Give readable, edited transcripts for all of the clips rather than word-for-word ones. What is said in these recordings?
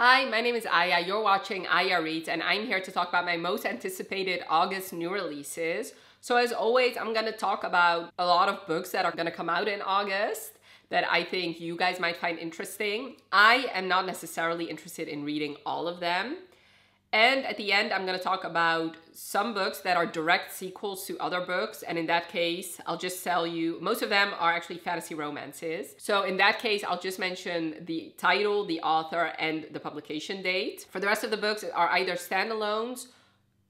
Hi, my name is Aya. You're watching Aya Reads, and I'm here to talk about my most anticipated August new releases. So as always, I'm going to talk about a lot of books that are going to come out in August that I think you guys might find interesting. I am not necessarily interested in reading all of them. And at the end, I'm going to talk about some books that are direct sequels to other books. And in that case, I'll just tell you, most of them are actually fantasy romances. So in that case, I'll just mention the title, the author, and the publication date. For the rest of the books are either standalones,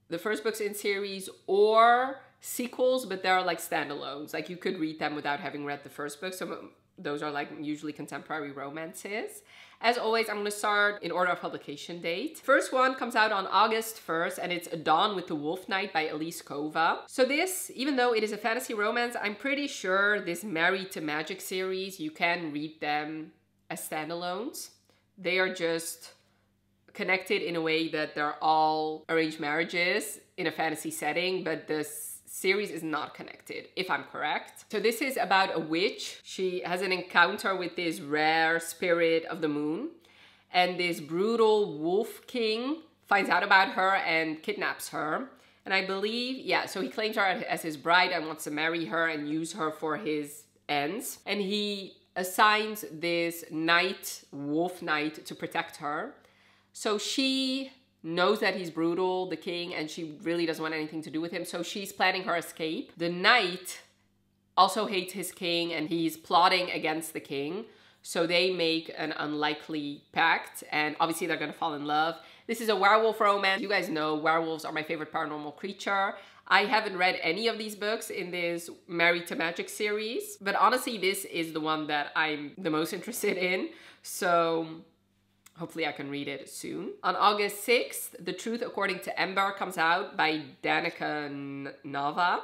the first books in series, or sequels, but they're like standalones. Like you could read them without having read the first book. So those are like usually contemporary romances. As always, I'm going to start in order of publication date. First one comes out on August 1st, and it's A Dawn with the Wolf Knight by Elise Kova. So this, even though it is a fantasy romance, I'm pretty sure this Married to Magic series, you can read them as standalones. They are just connected in a way that they're all arranged marriages in a fantasy setting, but this series is not connected, if I'm correct. So this is about a witch. She has an encounter with this rare spirit of the moon, and this brutal wolf king finds out about her and kidnaps her. And I believe, yeah, so he claims her as his bride and wants to marry her and use her for his ends. And he assigns this knight, wolf knight, to protect her. So she knows that he's brutal, the king, and she really doesn't want anything to do with him. So she's planning her escape. The knight also hates his king and he's plotting against the king. So they make an unlikely pact and obviously they're gonna fall in love. This is a werewolf romance. You guys know werewolves are my favorite paranormal creature. I haven't read any of these books in this Married to Magic series, but honestly, this is the one that I'm the most interested in. So hopefully I can read it soon. On August 6th, The Truth According to Ember comes out by Danica Nava.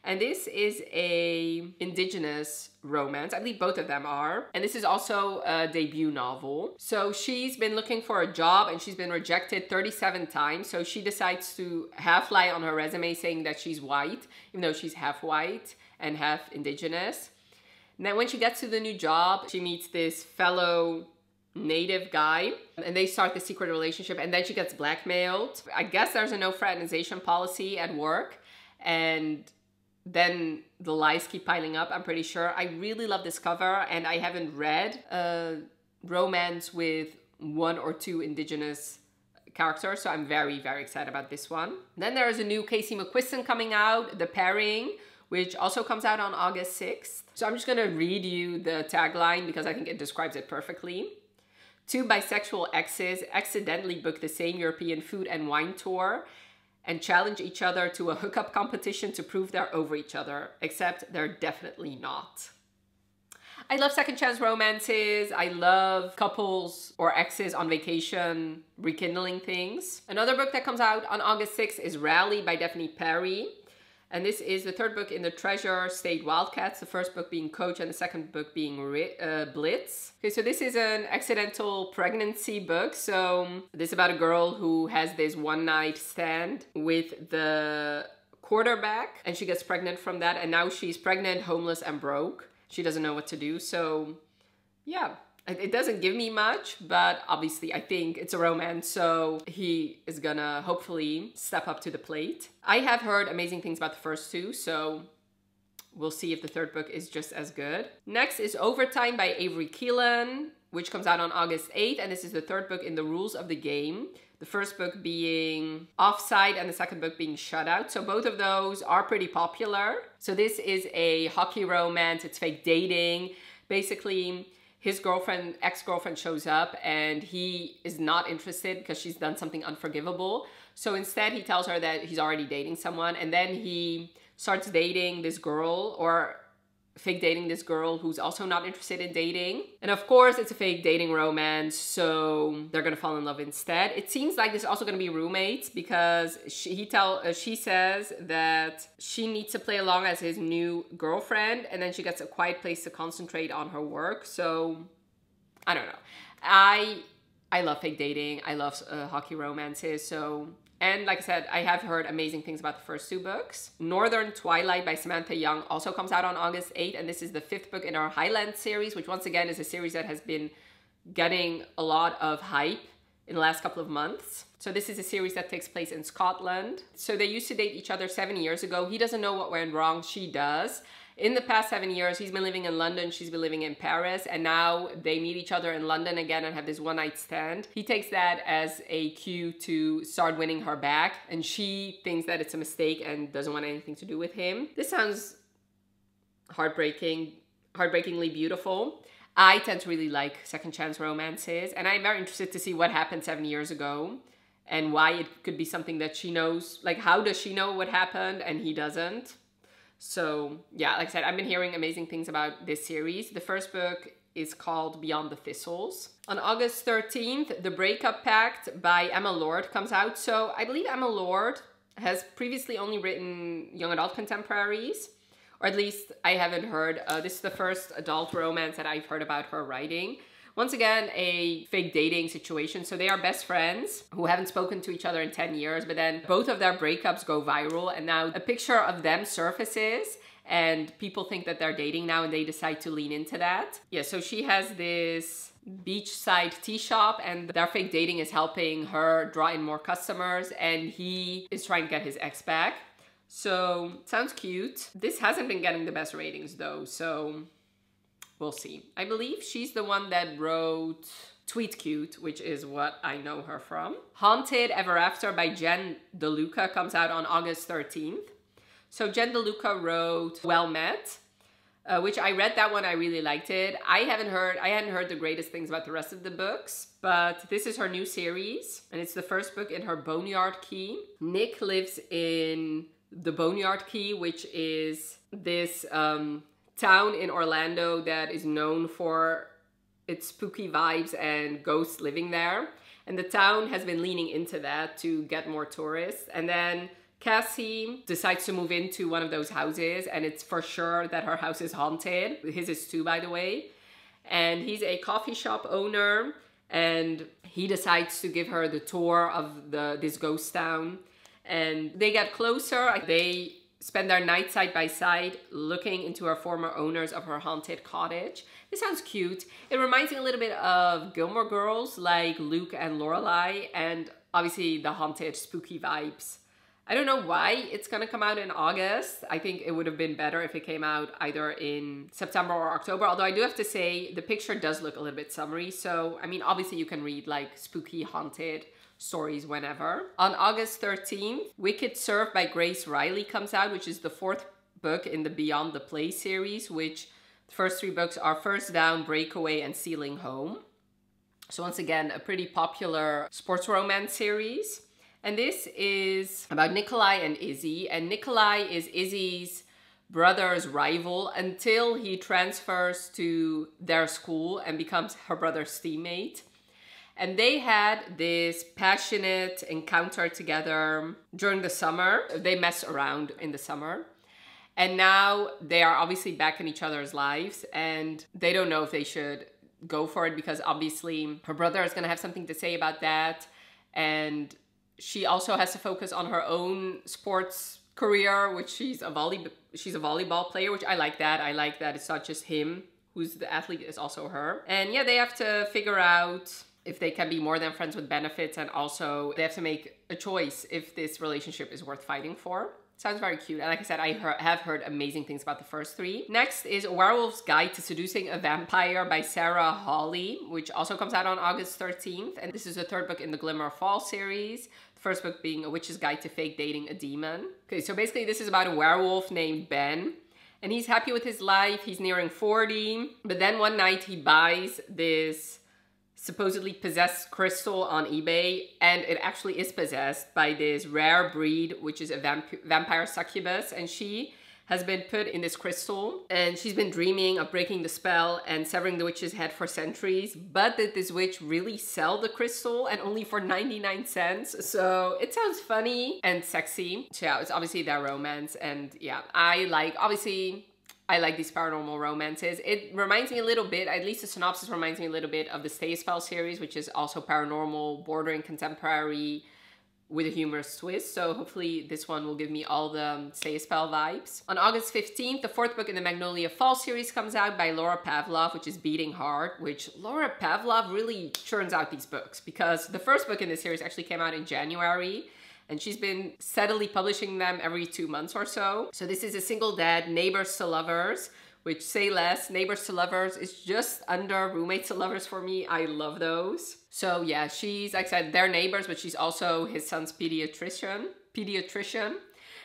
And this is a indigenous romance. I believe both of them are. And this is also a debut novel. So she's been looking for a job and she's been rejected 37 times. So she decides to half lie on her resume saying that she's white, even though she's half white and half indigenous. And then when she gets to the new job, she meets this fellow native guy and they start the secret relationship, and then she gets blackmailed. I guess there's a no fraternization policy at work, and then the lies keep piling up, I'm pretty sure. I really love this cover, and I haven't read a romance with one or two indigenous characters, so I'm very, very excited about this one. Then there is a new Casey McQuiston coming out, The Pairing, which also comes out on August 6th. So I'm just gonna read you the tagline because I think it describes it perfectly. Two bisexual exes accidentally book the same European food and wine tour and challenge each other to a hookup competition to prove they're over each other, except they're definitely not. I love second chance romances. I love couples or exes on vacation rekindling things. Another book that comes out on August 6th is Rally by Daphne Perry. And this is the third book in the Treasure State Wildcats, the first book being Coach and the second book being Blitz. Okay, so this is an accidental pregnancy book. So this is about a girl who has this one night stand with the quarterback and she gets pregnant from that. And now she's pregnant, homeless, and broke. She doesn't know what to do. So yeah. It doesn't give me much, but obviously I think it's a romance, so he is gonna hopefully step up to the plate. I have heard amazing things about the first two, so we'll see if the third book is just as good. Next is Overtime by Avery Keelan, which comes out on August 8th, and this is the third book in the Rules of the Game. The first book being Offside and the second book being Shutout. So both of those are pretty popular. So this is a hockey romance, it's fake dating. Basically, his ex-girlfriend shows up and he is not interested because she's done something unforgivable. So instead he tells her that he's already dating someone, and then he starts dating this girl, or fake dating this girl who's also not interested in dating. And of course it's a fake dating romance, so they're gonna fall in love instead. It seems like this is also gonna be roommates because she says that she needs to play along as his new girlfriend, and then she gets a quiet place to concentrate on her work. So I don't know. I love fake dating. I love hockey romances. So And like I said, I have heard amazing things about the first two books. Northern Twilight by Samantha Young also comes out on August 8th, and this is the 5th book in our Highland series, which once again is a series that has been getting a lot of hype in the last couple of months. So this is a series that takes place in Scotland. So they used to date each other 7 years ago. He doesn't know what went wrong, she does. In the past 7 years, he's been living in London, she's been living in Paris, and now they meet each other in London again and have this one-night stand. He takes that as a cue to start winning her back, and she thinks that it's a mistake and doesn't want anything to do with him. This sounds heartbreakingly beautiful. I tend to really like second chance romances, and I'm very interested to see what happened 7 years ago and why it could be something that she knows. Like, how does she know what happened and he doesn't? So yeah, like I said, I've been hearing amazing things about this series. The first book is called Beyond the Thistles. On August 13th, The Breakup Pact by Emma Lord comes out. So I believe Emma Lord has previously only written young adult contemporaries, or at least I haven't heard. This is the first adult romance that I've heard about her writing. Once again, a fake dating situation. So they are best friends who haven't spoken to each other in 10 years, but then both of their breakups go viral, and now a picture of them surfaces and people think that they're dating now, and they decide to lean into that. Yeah, so she has this beachside tea shop, and their fake dating is helping her draw in more customers, and he is trying to get his ex back. So sounds cute. This hasn't been getting the best ratings though, so we'll see. I believe she's the one that wrote Tweet Cute, which is what I know her from. Haunted Ever After by Jen DeLuca comes out on August 13th. So Jen DeLuca wrote Well Met, which I read that one, I really liked it. I hadn't heard the greatest things about the rest of the books, but this is her new series, and it's the first book in her Boneyard Key. Nick lives in the Boneyard Key, which is this town in Orlando that is known for its spooky vibes and ghosts living there. And the town has been leaning into that to get more tourists. And then Cassie decides to move into one of those houses, and it's for sure that her house is haunted. His is too, by the way. And he's a coffee shop owner, and he decides to give her the tour of this ghost town. And they get closer. They spend their night side by side looking into her former owners of her haunted cottage. This sounds cute. It reminds me a little bit of Gilmore Girls, like Luke and Lorelai, and obviously the haunted, spooky vibes. I don't know why it's gonna come out in August. I think it would have been better if it came out either in September or October, although I do have to say the picture does look a little bit summery. So, I mean, obviously you can read like spooky, haunted stories whenever. On August 13th, Wicked Surf by Grace Riley comes out, which is the fourth book in the Beyond the Play series, which the first three books are First Down, Breakaway, and Sealing Home. So once again, a pretty popular sports romance series. And this is about Nikolai and Izzy. And Nikolai is Izzy's brother's rival until he transfers to their school and becomes her brother's teammate. And they had this passionate encounter together during the summer. They mess around in the summer. And now they are obviously back in each other's lives, and they don't know if they should go for it because obviously her brother is going to have something to say about that. And she also has to focus on her own sports career, which she's a volleyball player, which I like that. I like that it's not just him who's the athlete, it's also her. And yeah, they have to figure out if they can be more than friends with benefits, and also they have to make a choice if this relationship is worth fighting for. Sounds very cute. And like I said, I have heard amazing things about the first three. Next is A Werewolf's Guide to Seducing a Vampire by Sarah Hawley, which also comes out on August 13th. And this is the third book in the Glimmer of Fall series. The first book being A Witch's Guide to Fake Dating a Demon. Okay, so basically this is about a werewolf named Ben. And he's happy with his life. He's nearing 40. But then one night he buys this supposedly possessed crystal on eBay, and it actually is possessed by this rare breed, which is a vampire succubus, and she has been put in this crystal, and she's been dreaming of breaking the spell and severing the witch's head for centuries. But did this witch really sell the crystal, and only for 99 cents? So it sounds funny and sexy. So yeah, it's obviously their romance, and yeah, I like these paranormal romances. It reminds me a little bit, at least the synopsis reminds me a little bit of the Stay a Spell series, which is also paranormal, bordering contemporary, with a humorous twist. So hopefully this one will give me all the Say a Spell vibes. On August 15th, the fourth book in the Magnolia Falls series comes out by Laura Pavlov, which is Beating Heart, which Laura Pavlov really churns out these books because the first book in this series actually came out in January. And she's been steadily publishing them every 2 months or so. So this is A Single Dad, Neighbors to Lovers, which say less. Neighbors to Lovers is just under Roommates to Lovers for me. I love those. So yeah, she's, like I said, they're neighbors, but she's also his son's pediatrician.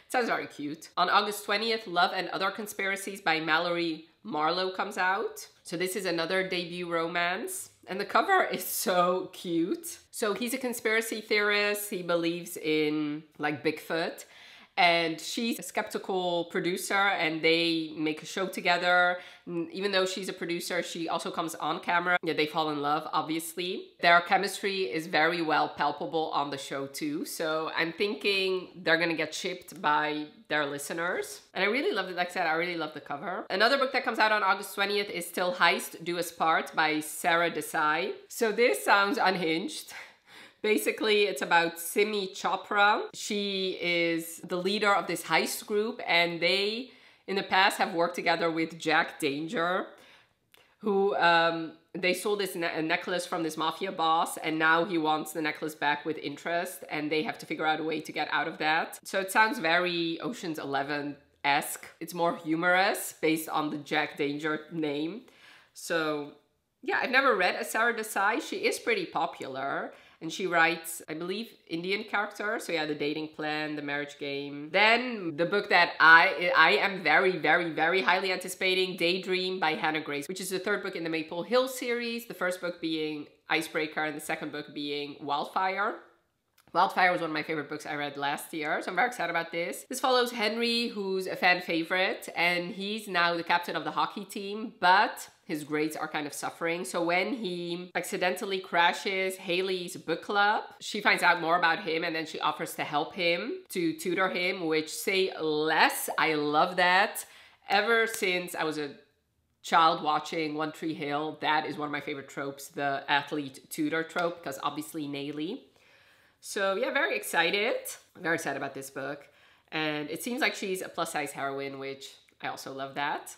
Sounds very cute. On August 20th, Love and Other Conspiracies by Mallory Marlowe comes out. So this is another debut romance. And the cover is so cute. So he's a conspiracy theorist. He believes in like Bigfoot. And she's a skeptical producer and they make a show together. And even though she's a producer, she also comes on camera. Yeah, they fall in love, obviously. Their chemistry is very well palpable on the show too. So I'm thinking they're gonna get shipped by their listeners. And I really love it. Like I said, I really love the cover. Another book that comes out on August 20th is Still Heist, Do Us Part by Sarah Desai. So this sounds unhinged. Basically, it's about Simi Chopra. She is the leader of this heist group and they, in the past, have worked together with Jack Danger, who they sold this necklace from this mafia boss and now he wants the necklace back with interest and they have to figure out a way to get out of that. So it sounds very Ocean's 11-esque. It's more humorous based on the Jack Danger name. So yeah, I've never read a Sarah Desai. She is pretty popular. And she writes, I believe, Indian characters. So yeah, The Dating Plan, The Marriage Game. Then the book that I am very, very, very highly anticipating, Daydream by Hannah Grace, which is the third book in the Maple Hill series. The first book being Icebreaker and the second book being Wildfire. Wildfire was one of my favorite books I read last year, so I'm very excited about this. This follows Henry, who's a fan favorite, and he's now the captain of the hockey team, but his grades are kind of suffering. So when he accidentally crashes Haley's book club, she finds out more about him and then she offers to help him, to tutor him, which say less. I love that. Ever since I was a child watching One Tree Hill, that is one of my favorite tropes, the athlete tutor trope, because obviously Naley. So yeah, very excited. I'm very excited about this book. And it seems like she's a plus size heroine, which I also love that.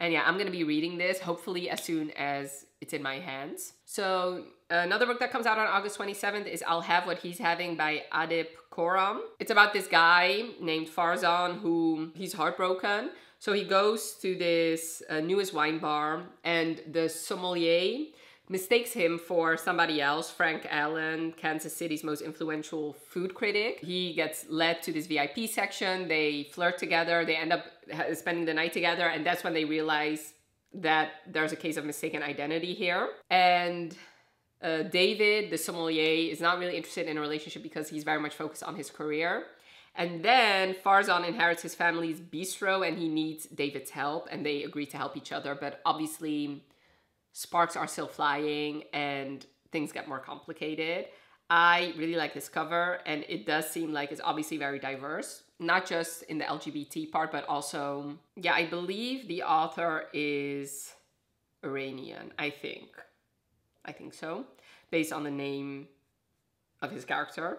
And yeah, I'm going to be reading this hopefully as soon as it's in my hands. So another book that comes out on August 27th is I'll Have What He's Having by Adip Khorram. It's about this guy named Farzan who he's heartbroken. So he goes to this newest wine bar and the sommelier mistakes him for somebody else, Frank Allen, Kansas City's most influential food critic. He gets led to this VIP section, they flirt together, they end up spending the night together, and that's when they realize that there's a case of mistaken identity here. And David, the sommelier, is not really interested in a relationship because he's very much focused on his career. And then Farzan inherits his family's bistro and he needs David's help and they agree to help each other, but obviously sparks are still flying and things get more complicated. I really like this cover and it does seem like it's obviously very diverse, not just in the LGBT part, but also, yeah, I believe the author is Iranian, I think so, based on the name of his character.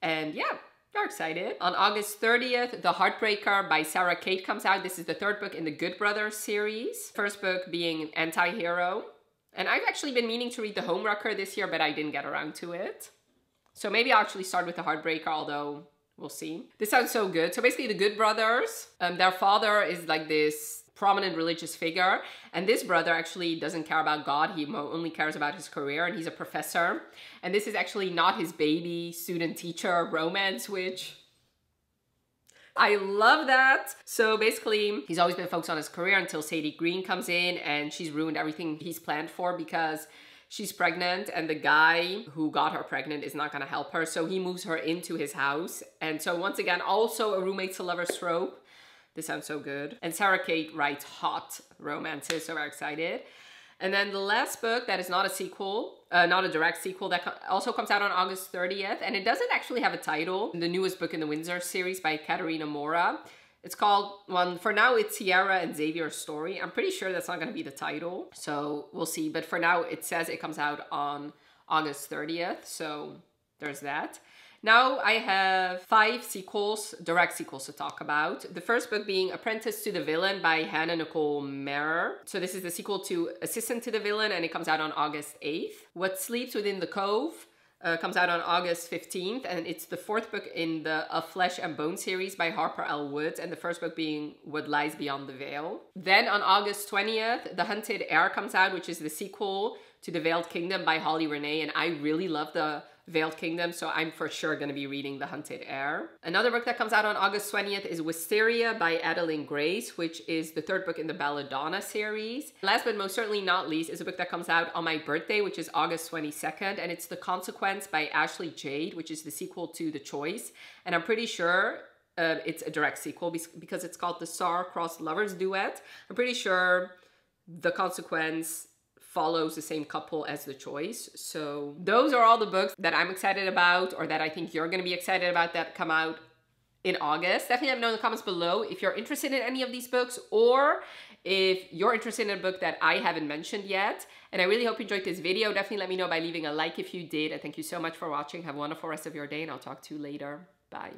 And yeah, very excited. On August 30th, The Heartbreaker by Sarah Kate comes out. This is the third book in the Good Brothers series. First book being Anti-Hero. And I've actually been meaning to read The Homewrecker this year, but I didn't get around to it. So maybe I'll actually start with The Heartbreaker, although we'll see. This sounds so good. So basically the Good Brothers, their father is like this prominent religious figure. And this brother actually doesn't care about God. He only cares about his career and he's a professor. And this is actually not his baby student-teacher romance, which I love that. So basically, he's always been focused on his career until Sadie Green comes in and she's ruined everything he's planned for because she's pregnant and the guy who got her pregnant is not gonna help her. So he moves her into his house. And so once again, also a roommate to lover trope. This sounds so good. And Sarah Kate writes hot romances, so very excited. And then the last book that is not a sequel, not a direct sequel, that also comes out on August 30th. And it doesn't actually have a title. The newest book in the Windsor series by Katerina Mora. It's called, well, for now it's Sierra and Xavier's Story. I'm pretty sure that's not gonna be the title. So we'll see. But for now it says it comes out on August 30th. So there's that. Now I have 5 sequels, direct sequels to talk about. The first book being Apprentice to the Villain by Hannah Nicole Mehrer. So this is the sequel to Assistant to the Villain, and it comes out on August 8th. What Sleeps Within the Cove comes out on August 15th, and it's the 4th book in the A Flesh and Bone series by Harper L. Wood, and the first book being What Lies Beyond the Veil. Then on August 20th, The Hunted Heir comes out, which is the sequel to The Veiled Kingdom by Holly Renee, and I really love The Veiled Kingdom, so I'm for sure going to be reading The Hunted Heir. Another book that comes out on August 20th is Wisteria by Adeline Grace, which is the 3rd book in the Belladonna series. Last but most certainly not least is a book that comes out on my birthday, which is August 22nd, and it's The Consequence by Ashley Jade, which is the sequel to The Choice. And I'm pretty sure it's a direct sequel because it's called The Star-Crossed Lovers Duet. I'm pretty sure The Consequence follows the same couple as The Choice. So those are all the books that I'm excited about, or that I think you're going to be excited about, that come out in August. Definitely let me know in the comments below if you're interested in any of these books, or if you're interested in a book that I haven't mentioned yet. And I really hope you enjoyed this video. Definitely let me know by leaving a like if you did. And thank you so much for watching. Have a wonderful rest of your day, and I'll talk to you later. Bye.